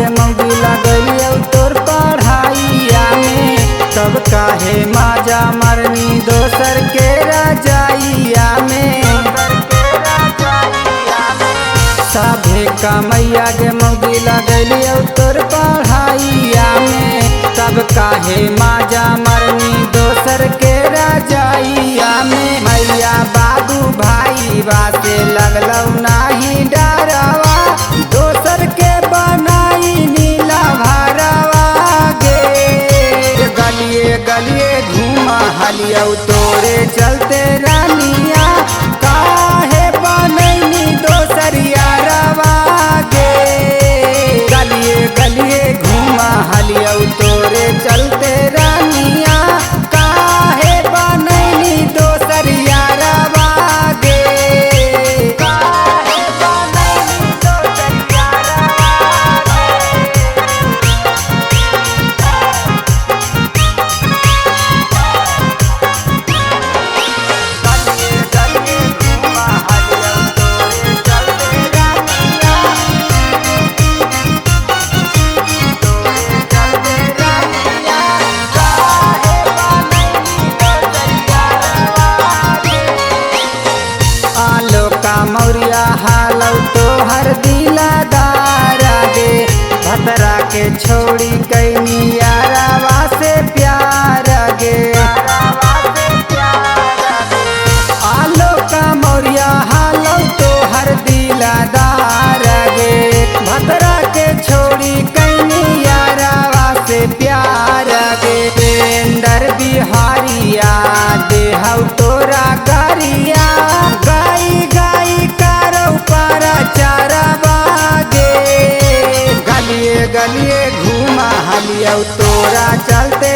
गे मौगी लगलियो तोर पढ़ाइया में। तब काहे माजा मरनी दोसर के रजाइया में। सभे कमैया गे मौगी लगलियो तोर पढ़ाइया में। तब काहे माजा मरनी दोसर के रजाइया में। मैया बाबू भाई बासे लगलौ नाही डरवा, दोसर के बनाई नीला भरवा गे। गलिए गलिए घूमा हलियौ तोरे चलते रानिया, काहे बनैनी दोसर यारवा गे। गलिए गलिए घूमा हलियौ तोरे चलते रानिया, काहे बनैनी दोसर यारवा गे। काहे बनैनी दोसर यारवा गलिए गलिए घूमा हलियौ तोरे चलते रानिया, तोरे चलते रानिया, काहे बनैनी दोसर यारवा गे। आलो का मौरिया हालौ तोहर दिलदार गे। भतरा के छोड़ी कैनी यारवा से प्यार गे। आलो का मौरिया हालौ तोहर दिलदार गे। भतरा के छोड़ी कैनी यारवा से प्यार गे। पेंदर बिहारिया देहौ तोरा गरिया, गाई गाई करौ पर चरवा गे। गलिए गलिए घूमा हलियौ तोरा चलते